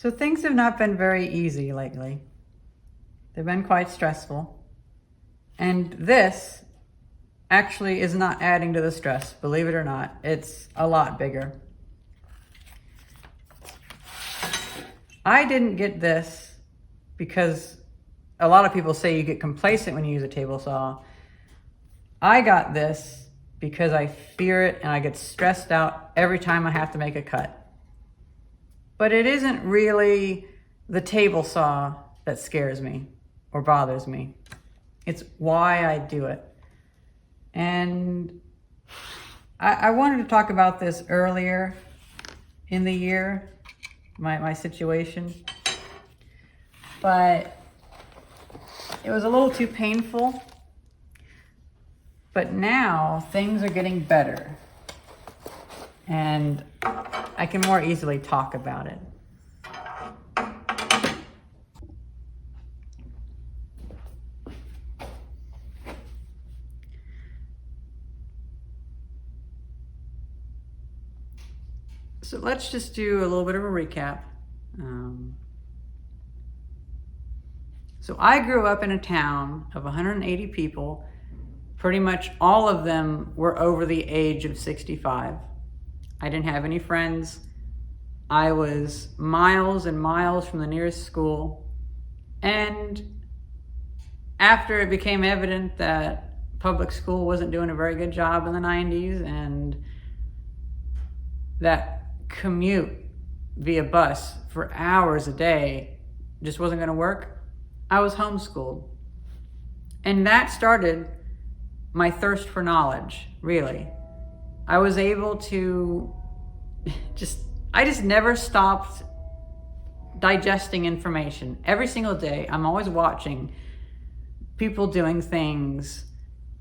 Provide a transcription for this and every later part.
So things have not been very easy lately. They've been quite stressful. And this actually is not adding to the stress, believe it or not. It's a lot bigger. I didn't get this because a lot of people say you get complacent when you use a table saw. I got this because I fear it and I get stressed out every time I have to make a cut. But it isn't really the table saw that scares me or bothers me. It's why I do it. And I wanted to talk about this earlier in the year, my situation, but it was a little too painful. But now things are getting better and I can more easily talk about it. So let's just do a little bit of a recap. So I grew up in a town of 180 people. Pretty much all of them were over the age of 65. I didn't have any friends. I was miles and miles from the nearest school. And after it became evident that public school wasn't doing a very good job in the 90s and that commute via bus for hours a day just wasn't going to work, I was homeschooled. And that started my thirst for knowledge, really. I was able to I just never stopped digesting information. Every single day, I'm always watching people doing things,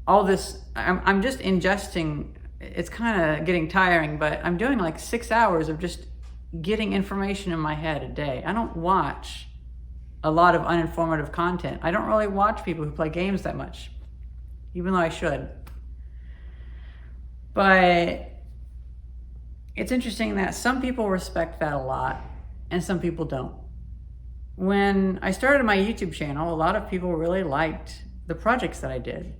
all this, I'm just ingesting. It's kind of getting tiring, but I'm doing like 6 hours of just getting information in my head a day. I don't watch a lot of uninformative content. I don't really watch people who play games that much, even though I should. But it's interesting that some people respect that a lot and some people don't. When I started my YouTube channel, a lot of people really liked the projects that I did.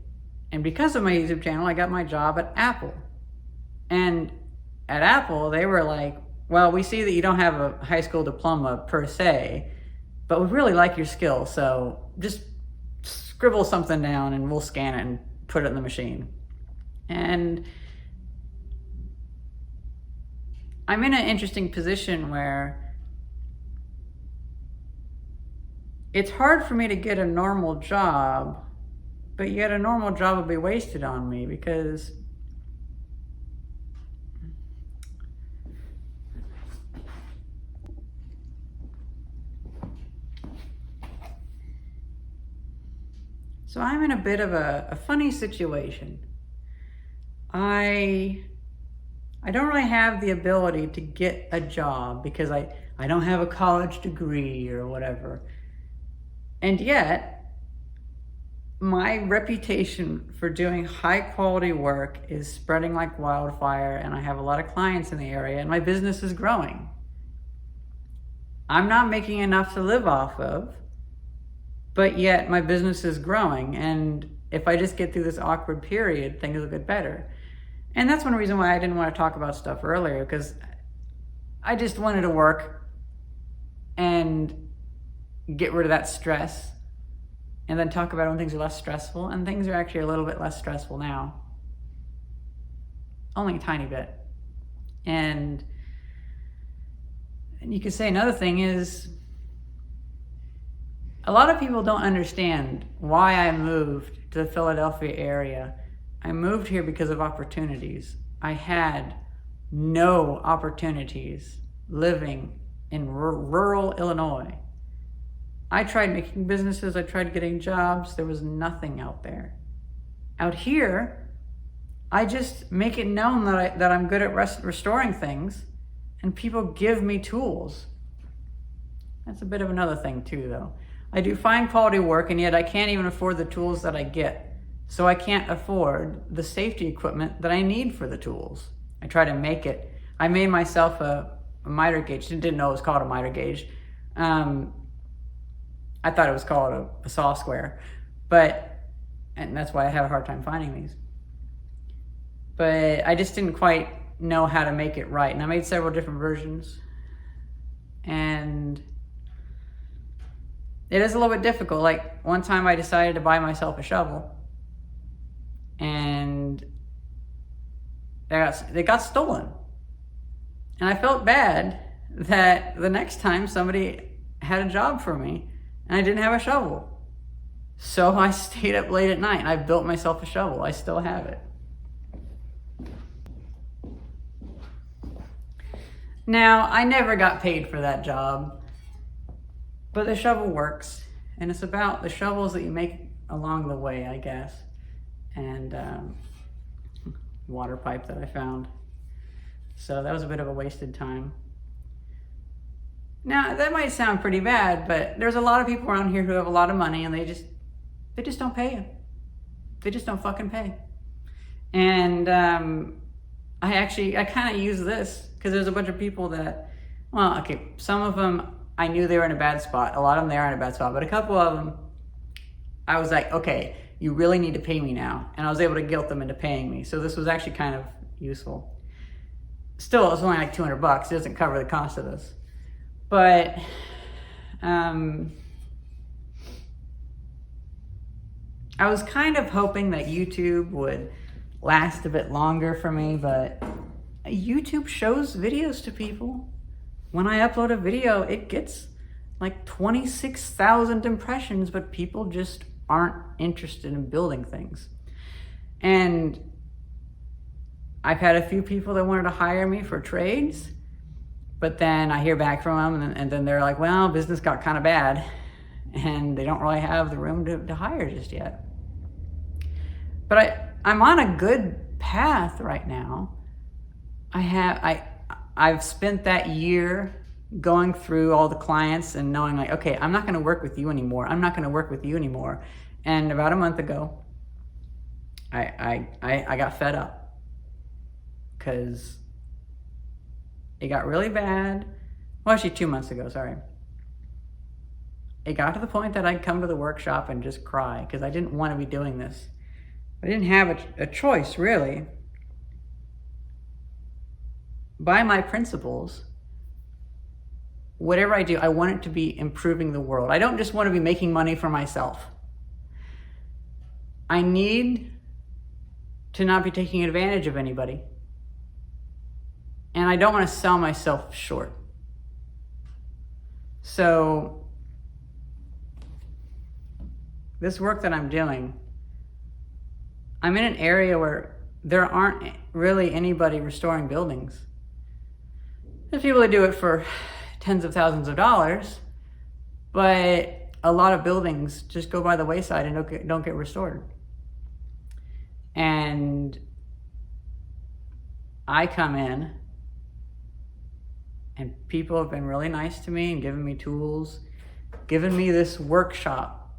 And because of my YouTube channel, I got my job at Apple. And at Apple, they were like, well, we see that you don't have a high school diploma per se, but we really like your skill. So just scribble something down and we'll scan it and put it in the machine. And I'm in an interesting position where it's hard for me to get a normal job, but yet a normal job would be wasted on me because so I'm in a bit of a funny situation. I don't really have the ability to get a job because I don't have a college degree or whatever. And yet, my reputation for doing high quality work is spreading like wildfire, and I have a lot of clients in the area, and my business is growing. I'm not making enough to live off of, but yet my business is growing, and if I just get through this awkward period, things will get better. And that's one reason why I didn't want to talk about stuff earlier, because I just wanted to work and get rid of that stress and then talk about when things are less stressful, and things are actually a little bit less stressful now. Only a tiny bit. And you could say another thing is, a lot of people don't understand why I moved to the Philadelphia area. I moved here because of opportunities. I had no opportunities living in rural Illinois. I tried making businesses, I tried getting jobs, there was nothing out there. Out here, I just make it known that I'm good at restoring things, and people give me tools. That's a bit of another thing too, though. I do fine quality work, and yet I can't even afford the tools that I get. So I can't afford the safety equipment that I need for the tools. I try to make it. I made myself a miter gauge. Didn't know it was called a miter gauge. I thought it was called a saw square, and that's why I have a hard time finding these. But I just didn't quite know how to make it right. And I made several different versions. And it is a little bit difficult. Like one time I decided to buy myself a shovel, and they got stolen. And I felt bad that the next time somebody had a job for me and I didn't have a shovel. So I stayed up late at night and I built myself a shovel. I still have it. Now, I never got paid for that job, but the shovel works, and it's about the shovels that you make along the way, I guess, and water pipe that I found. So that was a bit of a wasted time. Now, that might sound pretty bad, but there's a lot of people around here who have a lot of money, and they just don't pay you. They just don't fucking pay. And I kind of use this because there's a bunch of people that, well, okay, some of them I knew they were in a bad spot. A lot of them, they are in a bad spot, but a couple of them, I was like, okay, you really need to pay me now. And I was able to guilt them into paying me. So this was actually kind of useful. Still, it was only like $200. It doesn't cover the cost of this. But, I was kind of hoping that YouTube would last a bit longer for me, but YouTube shows videos to people. When I upload a video, it gets like 26,000 impressions, but people just aren't interested in building things. And I've had a few people that wanted to hire me for trades, but then I hear back from them and then they're like, well, business got kind of bad and they don't really have the room to hire just yet. But I'm on a good path right now. I've spent that year going through all the clients and knowing like, okay, I'm not going to work with you anymore. I'm not going to work with you anymore. And about a month ago, I got fed up because it got really bad. Well, actually 2 months ago, sorry. It got to the point that I'd come to the workshop and just cry because I didn't want to be doing this. I didn't have a choice, really. By my principles, whatever I do, I want it to be improving the world. I don't just want to be making money for myself. I need to not be taking advantage of anybody. And I don't want to sell myself short. So, this work that I'm doing, I'm in an area where there aren't really anybody restoring buildings. There's people that do it for tens of thousands of dollars, but a lot of buildings just go by the wayside and don't get restored. And I come in, and people have been really nice to me and given me tools, given me this workshop.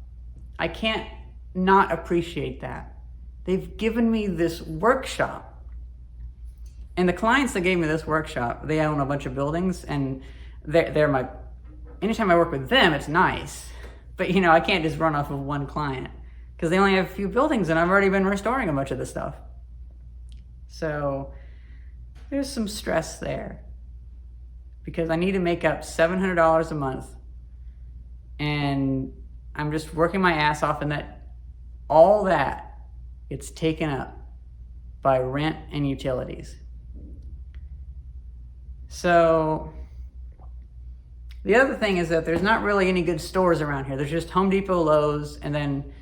I can't not appreciate that. They've given me this workshop. And the clients that gave me this workshop, they own a bunch of buildings, and they're my, anytime I work with them, it's nice. But I can't just run off of one client because they only have a few buildings and I've already been restoring a bunch of this stuff. So there's some stress there because I need to make up $700 a month, and I'm just working my ass off, and all that gets taken up by rent and utilities. So the other thing is that there's not really any good stores around here. There's just Home Depot, Lowe's, and then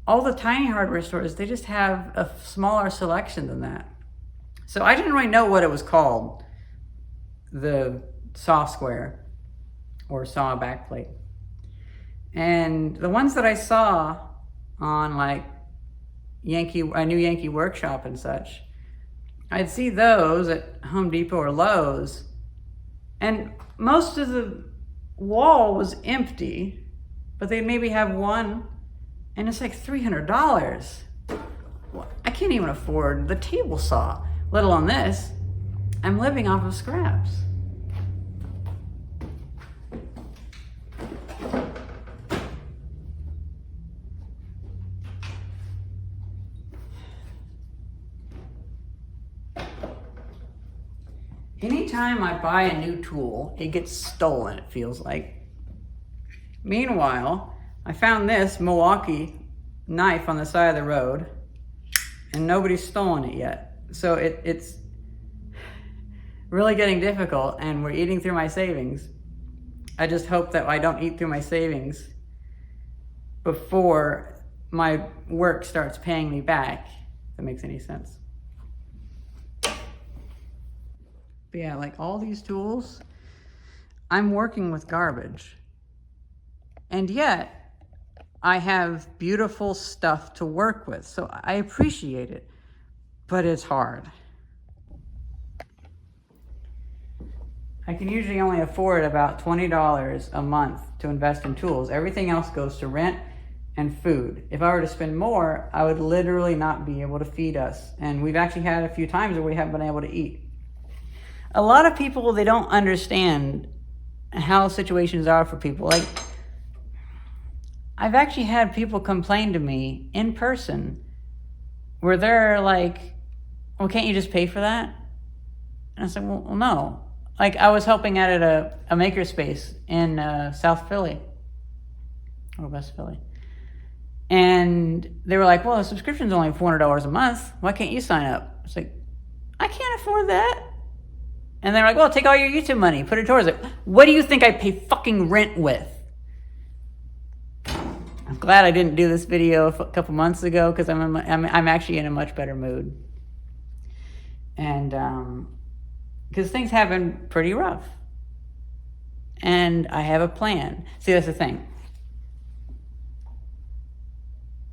all the tiny hardware stores, they just have a smaller selection than that. So I didn't really know what it was called, the saw square or saw backplate. And the ones that I saw on like a new Yankee Workshop and such, I'd see those at Home Depot or Lowe's, and most of the wall was empty, but they maybe have one, and it's like $300. Well, I can't even afford the table saw, let alone this. I'm living off of scraps. Anytime I buy a new tool, it gets stolen, it feels like. Meanwhile, I found this Milwaukee knife on the side of the road, and nobody's stolen it yet. So it's really getting difficult, and we're eating through my savings. I just hope that I don't eat through my savings before my work starts paying me back, if that makes any sense. But yeah, like all these tools, I'm working with garbage. And yet, I have beautiful stuff to work with, so I appreciate it, but it's hard. I can usually only afford about $20 a month to invest in tools. Everything else goes to rent and food. If I were to spend more, I would literally not be able to feed us. And we've actually had a few times where we haven't been able to eat. A lot of people, they don't understand how situations are for people. Like, I've actually had people complain to me in person where they're like, well, can't you just pay for that? And I said, well, no. Like, I was helping out at a makerspace in South Philly, or West Philly. And they were like, well, the subscription's only $400 a month. Why can't you sign up? It's like, I can't afford that. And they're like, well, take all your YouTube money, put it towards it. What do you think I pay fucking rent with? I'm glad I didn't do this video a couple months ago, because I'm actually in a much better mood. And because things have been pretty rough. And I have a plan. See, that's the thing.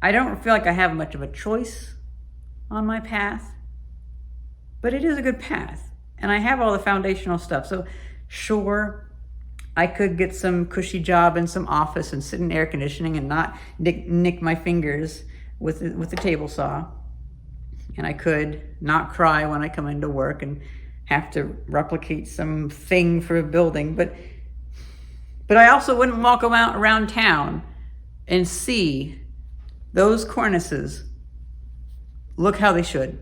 I don't feel like I have much of a choice on my path, but it is a good path. And I have all the foundational stuff. So sure, I could get some cushy job in some office and sit in air conditioning and not nick my fingers with the table saw. And I could not cry when I come into work and have to replicate some thing for a building. But I also wouldn't walk around town and see those cornices look how they should.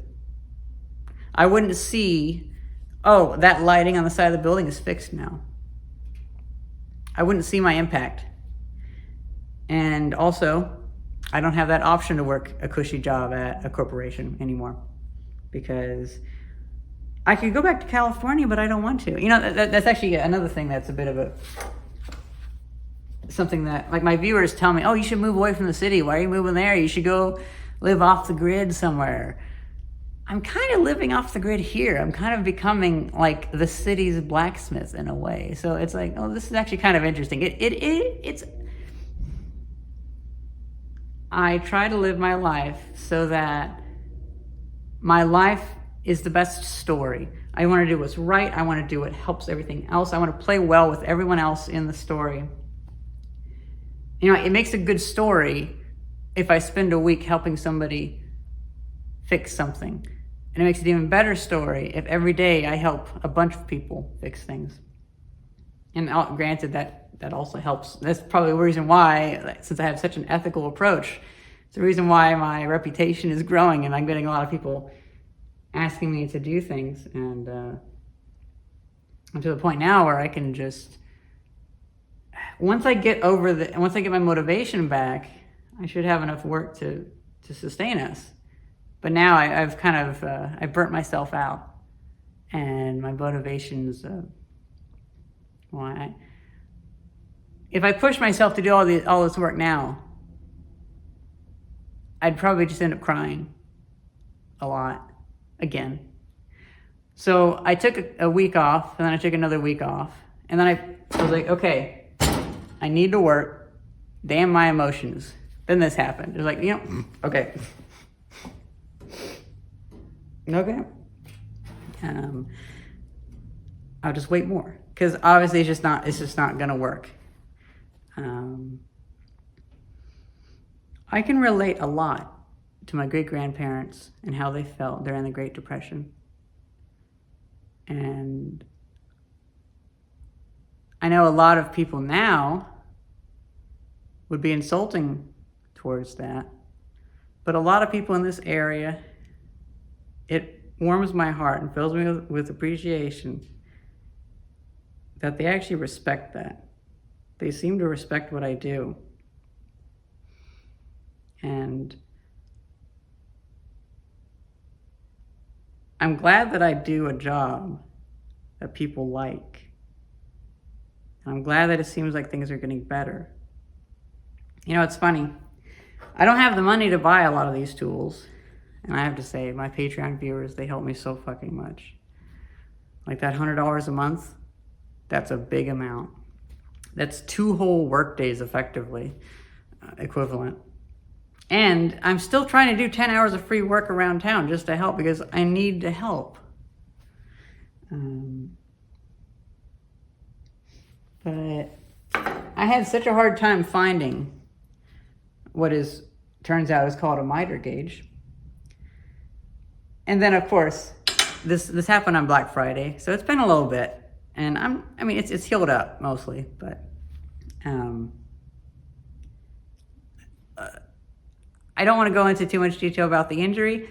I wouldn't see, oh, that lighting on the side of the building is fixed now. I wouldn't see my impact. And also, I don't have that option to work a cushy job at a corporation anymore, because I could go back to California, but I don't want to. You know, that's actually another thing that's a bit of something that, like, my viewers tell me, oh, you should move away from the city. Why are you moving there? You should go live off the grid somewhere. I'm kind of living off the grid here. I'm kind of becoming like the city's blacksmith in a way. So it's like, oh, this is actually kind of interesting. It's. I try to live my life so that my life is the best story. I want to do what's right. I want to do what helps everything else. I want to play well with everyone else in the story. You know, it makes a good story if I spend a week helping somebody fix something. And it makes it an even better story if every day I help a bunch of people fix things. And granted, that also helps. That's probably the reason why, since I have such an ethical approach, it's the reason why my reputation is growing and I'm getting a lot of people asking me to do things. And I'm to the point now where I can just, once I get my motivation back, I should have enough work to sustain us. But now I've kind of, I burnt myself out, and my motivation's, if I push myself to do all this work now, I'd probably just end up crying a lot again. So I took a week off, and then I took another week off, and then I was like, okay, I need to work. Damn my emotions. Then this happened. It was like, you know, okay. Okay. I'll just wait more, because obviously it's just not gonna work. I can relate a lot to my great-grandparents and how they felt during the Great Depression. And I know a lot of people now would be insulting towards that, but a lot of people in this area, it warms my heart and fills me with appreciation that they actually respect that. They seem to respect what I do. And I'm glad that I do a job that people like. And I'm glad that it seems like things are getting better. You know, it's funny. I don't have the money to buy a lot of these tools. And I have to say, my Patreon viewers, they help me so fucking much. Like that $100 a month, that's a big amount. That's 2 whole work days effectively, equivalent. And I'm still trying to do 10 hours of free work around town just to help because I need to help. But I had such a hard time finding what turns out is called a miter gauge. And then of course, this happened on Black Friday, so it's been a little bit. And it's healed up mostly, but I don't want to go into too much detail about the injury.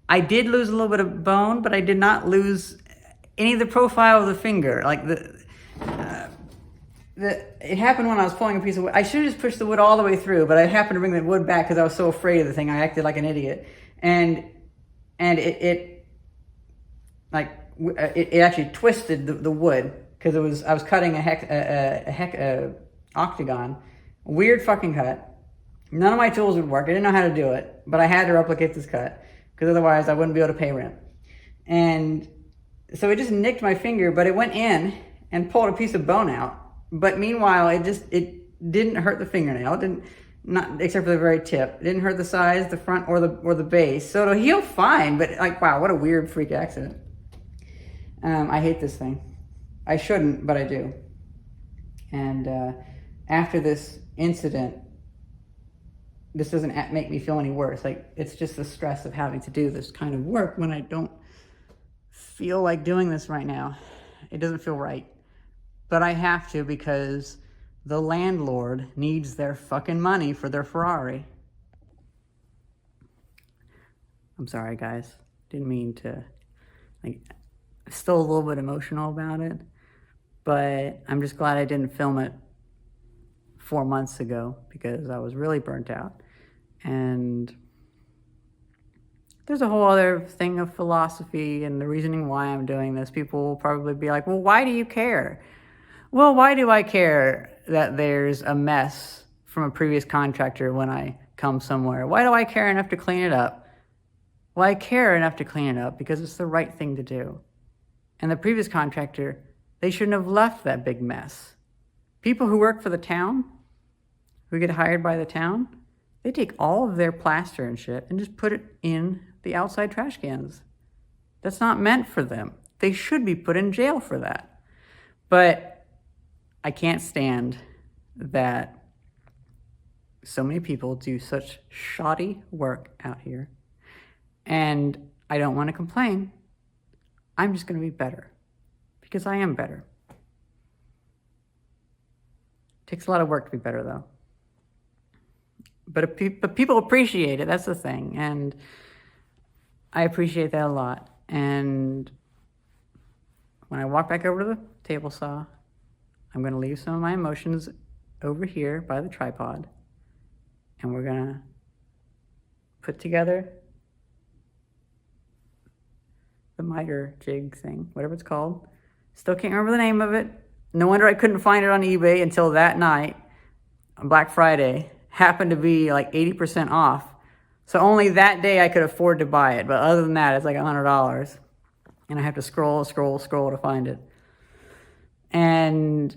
I did lose a little bit of bone, but I did not lose any of the profile of the finger. Like it happened when I was pulling a piece of wood. I should have just pushed the wood all the way through, but I happened to bring the wood back because I was so afraid of the thing. I acted like an idiot, and it actually twisted the wood because I was cutting a octagon. Weird fucking cut. None of my tools would work. I didn't know how to do it, but I had to replicate this cut because otherwise I wouldn't be able to pay rent. And so it just nicked my finger, but it went in and pulled a piece of bone out. But meanwhile, it didn't hurt the fingernail. It didn't, not except for the very tip. It didn't hurt the sides, the front, or the base. So it'll heal fine. But like, wow, what a weird freak accident. I hate this thing. I shouldn't, but I do. And after this incident, this doesn't make me feel any worse. Like, it's just the stress of having to do this kind of work when I don't feel like doing this right now. It doesn't feel right. But I have to because the landlord needs their fucking money for their Ferrari. I'm sorry, guys. Didn't mean to, still a little bit emotional about it. But I'm just glad I didn't film it 4 months ago because I was really burnt out. And there's a whole other thing of philosophy and the reasoning why I'm doing this. People will probably be like, well, why do you care? Well, why do I care that there's a mess from a previous contractor when I come somewhere? Why do I care enough to clean it up? Well, I care enough to clean it up because it's the right thing to do. And the previous contractor, they shouldn't have left that big mess. People who work for the town, who get hired by the town, they take all of their plaster and shit and just put it in the outside trash cans. That's not meant for them. They should be put in jail for that. But I can't stand that so many people do such shoddy work out here. And I don't want to complain. I'm just going to be better because I am better. Takes a lot of work to be better, though. But people appreciate it. That's the thing. And I appreciate that a lot. And when I walk back over to the table saw, I'm going to leave some of my emotions over here by the tripod. And we're going to put together the miter jig thing, whatever it's called. Still can't remember the name of it. No wonder I couldn't find it on eBay until that night on Black Friday. Happened to be like 80% off. So only that day I could afford to buy it. But other than that, it's like $100. And I have to scroll to find it. And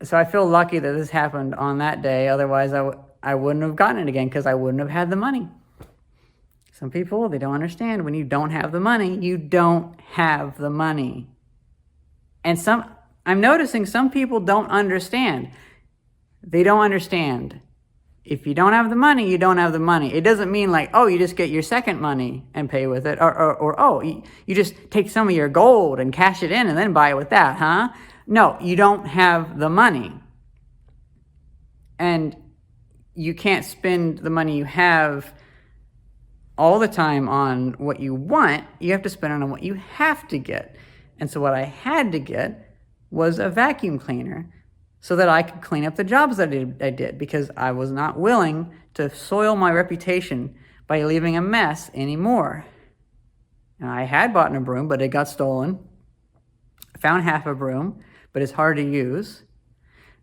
so I feel lucky that this happened on that day. Otherwise, I wouldn't have gotten it again because I wouldn't have had the money. Some people, they don't understand. When you don't have the money, you don't have the money. And I'm noticing some people don't understand. They don't understand. If you don't have the money, you don't have the money. It doesn't mean like, oh, you just get your second money and pay with it. Or oh, you just take some of your gold and cash it in and then buy it with that, huh? No, you don't have the money. And you can't spend the money you have all the time on what you want, you have to spend it on what you have to get. And so what I had to get was a vacuum cleaner so that I could clean up the jobs that I did, because I was not willing to soil my reputation by leaving a mess anymore. And I had bought a broom, but it got stolen. I found half a broom, but it's hard to use.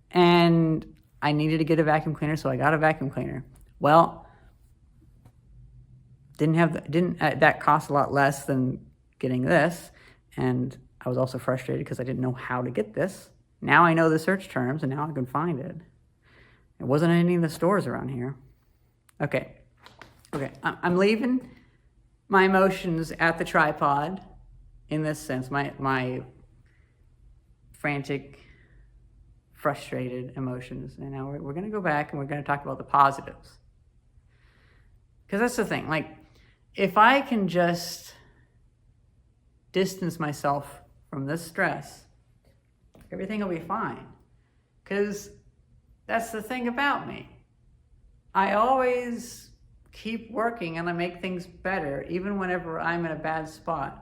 And I needed to get a vacuum cleaner, so I got a vacuum cleaner. Well, that cost a lot less than getting this, and I was also frustrated because I didn't know how to get this. Now I know the search terms, and now I can find it. It wasn't in any of the stores around here. Okay, I'm leaving my emotions at the tripod in this sense, my frantic, frustrated emotions. And now we're going to go back and we're going to talk about the positives. Because that's the thing, like, if I can just distance myself from this stress, everything will be fine. Because that's the thing about me. I always keep working and I make things better, even whenever I'm in a bad spot.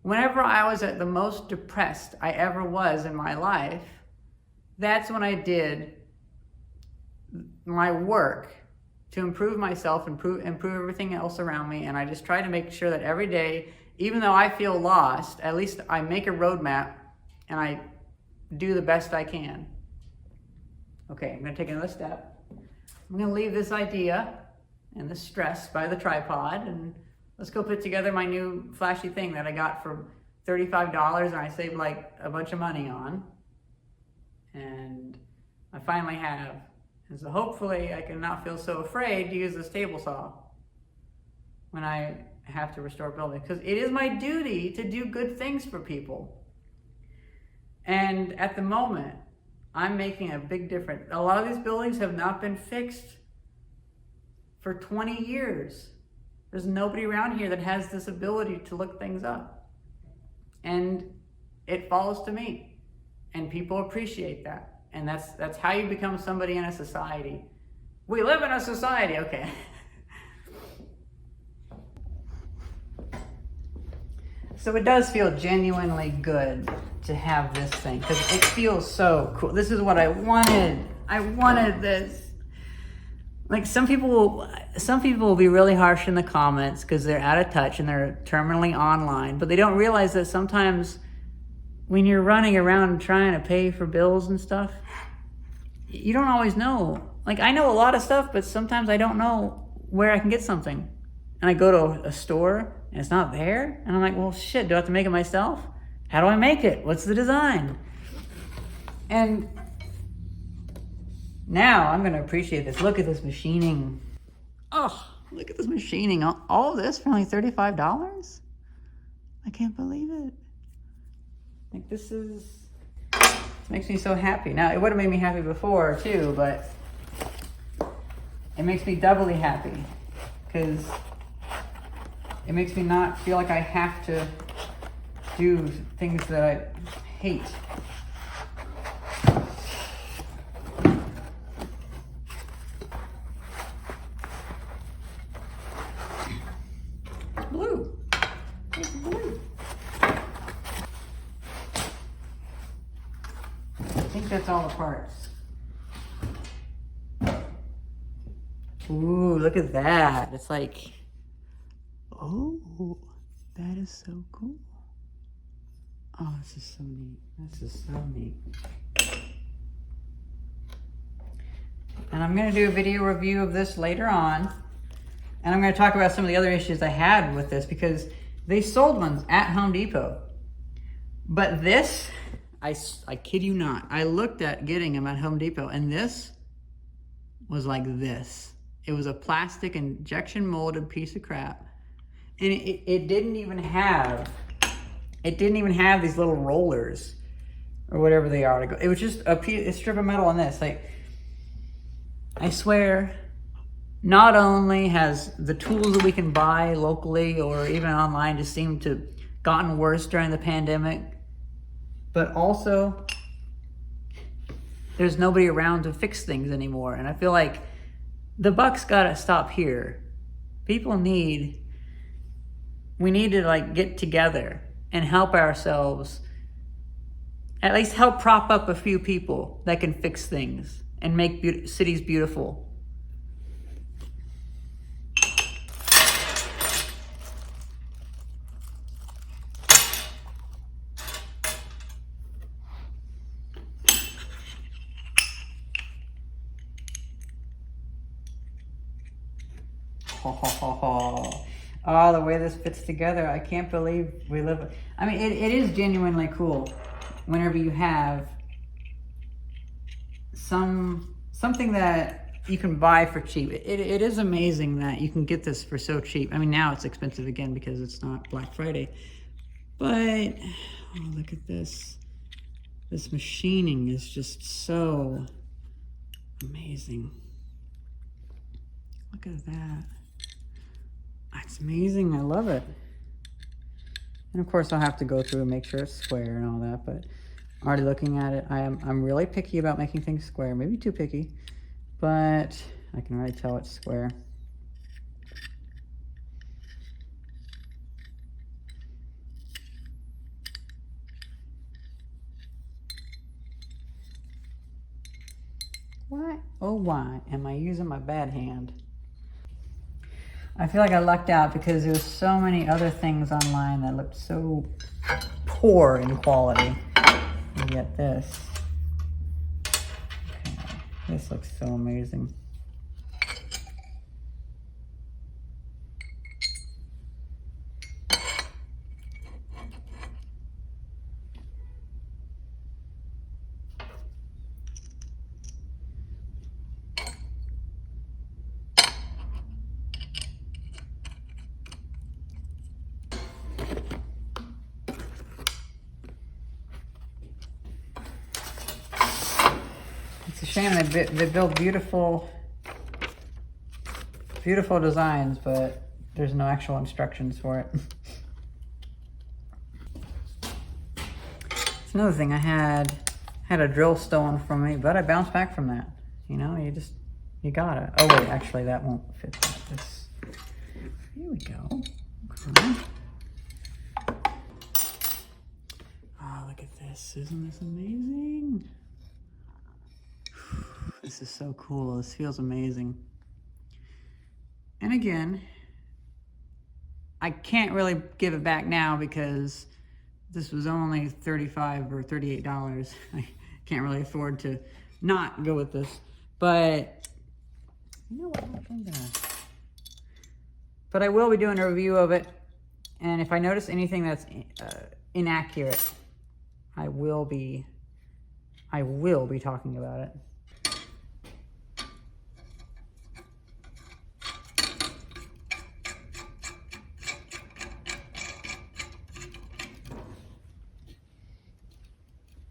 Whenever I was at the most depressed I ever was in my life, that's when I did my work to improve myself, improve everything else around me. And I just try to make sure that every day, even though I feel lost, at least I make a roadmap and I do the best I can. Okay, I'm gonna take another step. I'm gonna leave this idea and this stress by the tripod, and let's go put together my new flashy thing that I got for $35 and I saved like a bunch of money on. And I finally have. And so hopefully I can not feel so afraid to use this table saw when I have to restore buildings, because it is my duty to do good things for people. And at the moment, I'm making a big difference. A lot of these buildings have not been fixed for 20 years. There's nobody around here that has this ability to look things up. And it falls to me. And people appreciate that. And that's how you become somebody in a society. We live in a society, okay. So it does feel genuinely good to have this thing, because it feels so cool. This is what I wanted. I wanted this. Like, some people will be really harsh in the comments because they're out of touch and they're terminally online, but they don't realize that sometimes when you're running around trying to pay for bills and stuff, you don't always know. Like, I know a lot of stuff, but sometimes I don't know where I can get something. And I go to a store and it's not there, and I'm like, well, shit, do I have to make it myself? How do I make it? What's the design? And now I'm going to appreciate this. Look at this machining. Oh, look at this machining. All of this for only $35? I can't believe it. Like, this makes me so happy. Now, it would have made me happy before too, but it makes me doubly happy because it makes me not feel like I have to do things that I hate. It's blue. It's blue. I think that's all the parts. Ooh, look at that. It's like, oh, that is so cool. Oh, this is so neat. This is so neat. And I'm going to do a video review of this later on. And I'm going to talk about some of the other issues I had with this, because they sold ones at Home Depot. But this, I kid you not, I looked at getting them at Home Depot, and this was like this. It was a plastic injection molded piece of crap. And it didn't even have these little rollers or whatever they are. It was just a strip of metal on this. Like, I swear, not only has the tools that we can buy locally or even online just seemed to gotten worse during the pandemic, but also there's nobody around to fix things anymore. And I feel like the buck's gotta stop here. People we need to like get together and help ourselves, at least help prop up a few people that can fix things and make cities beautiful. Oh, the way this fits together, I can't believe we live. I mean, it is genuinely cool whenever you have something that you can buy for cheap. It is amazing that you can get this for so cheap. I mean, now it's expensive again because it's not Black Friday. But, oh, look at this. This machining is just so amazing. Look at that. It's amazing. I love it. And of course, I'll have to go through and make sure it's square and all that. But already looking at it, I'm really picky about making things square. Maybe too picky, but I can already tell it's square. Why? Oh, why am I using my bad hand? I feel like I lucked out because there was so many other things online that looked so poor in quality. And yet this, okay, this looks so amazing. It's a shame they build beautiful designs, but there's no actual instructions for it. It's another thing. I had a drill stolen from me, but I bounced back from that. You know, you gotta. Oh wait, actually that won't fit this. Here we go. Okay. Oh, look at this. Isn't this amazing? This is so cool. This feels amazing. And again, I can't really give it back now because this was only $35 or $38. I can't really afford to not go with this. But you know what? But I will be doing a review of it. And if I notice anything that's inaccurate, I will be talking about it.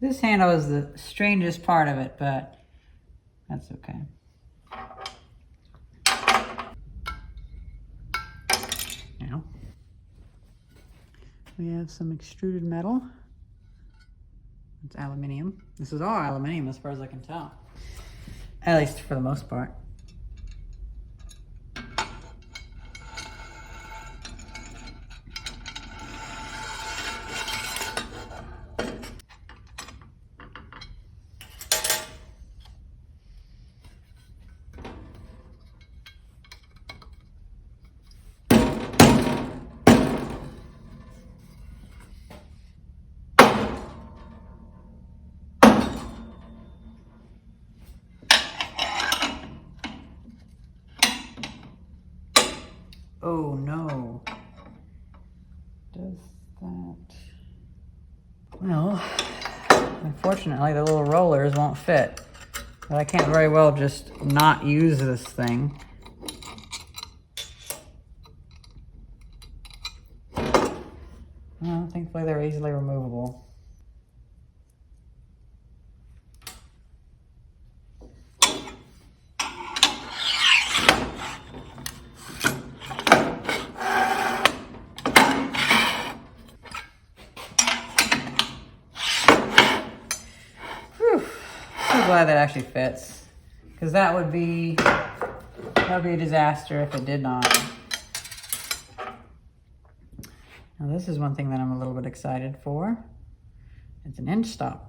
This handle is the strangest part of it, but that's okay. Now, we have some extruded metal. It's aluminum. This is all aluminum as far as I can tell. At least for the most part. Oh no. Does that... Well, unfortunately the little rollers won't fit. But I can't very well just not use this thing. Well, thankfully they're easily removable. Glad that actually fits, because that would be a disaster if it did not. Now this is one thing that I'm a little bit excited for. It's an inch stop.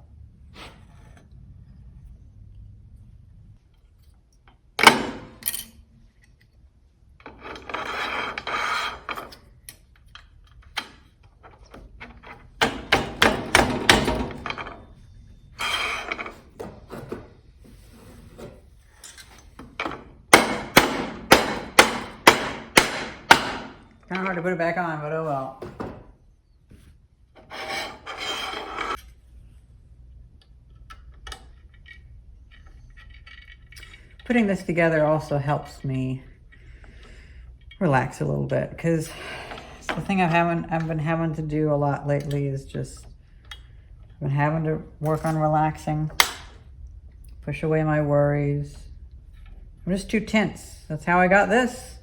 Kind of hard to put it back on, but oh well. Putting this together also helps me relax a little bit, because the thing I've been having to do a lot lately is just been having to work on relaxing, push away my worries. I'm just too tense. That's how I got this.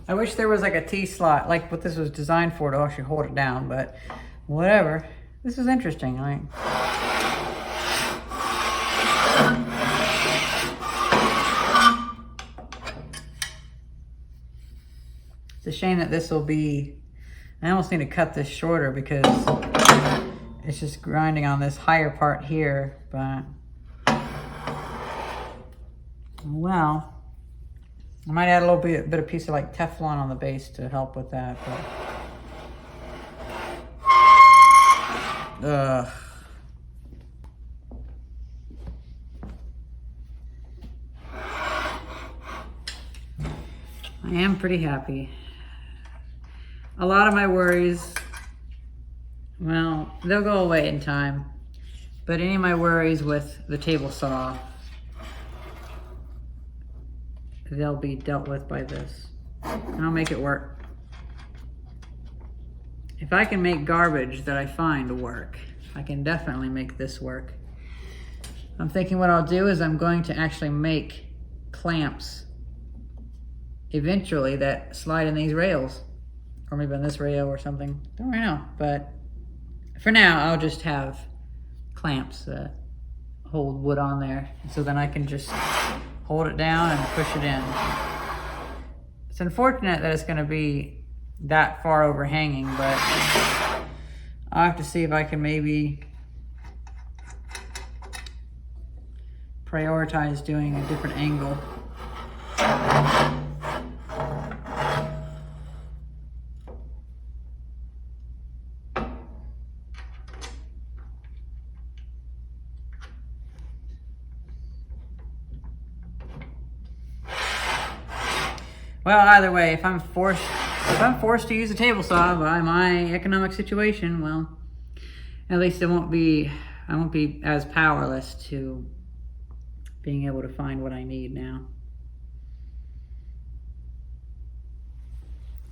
I wish there was like a T-slot, like what this was designed for, to actually hold it down, but whatever. This is interesting. It's a shame that this will be, I almost need to cut this shorter because it's just grinding on this higher part here, but well. I might add a little bit of piece of like Teflon on the base to help with that. But I am pretty happy. A lot of my worries, well, they'll go away in time. But any of my worries with the table saw, they'll be dealt with by this. And I'll make it work. If I can make garbage that I find work, I can definitely make this work. I'm thinking what I'll do is I'm going to actually make clamps eventually that slide in these rails. Or maybe on this rail or something. Don't really know. But for now, I'll just have clamps that hold wood on there. So then I can just hold it down and push it in. It's unfortunate that it's going to be that far overhanging, but I'll have to see if I can maybe prioritize doing a different angle. Well, either way, if I'm forced to use a table saw by my economic situation, well, at least I won't be as powerless to being able to find what I need now.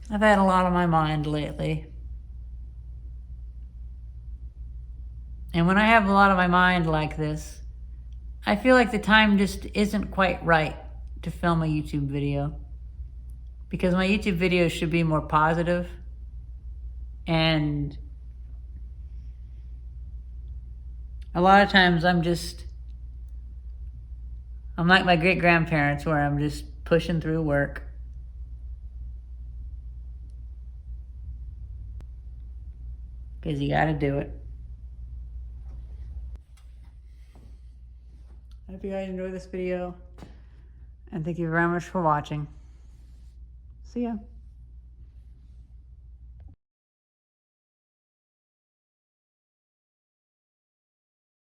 I've had a lot on my mind lately. And when I have a lot on my mind like this, I feel like the time just isn't quite right to film a YouTube video. Because my YouTube videos should be more positive, and a lot of times I'm like my great-grandparents, where I'm just pushing through work. Because you gotta do it. I hope you guys enjoyed this video, and thank you very much for watching. See ya.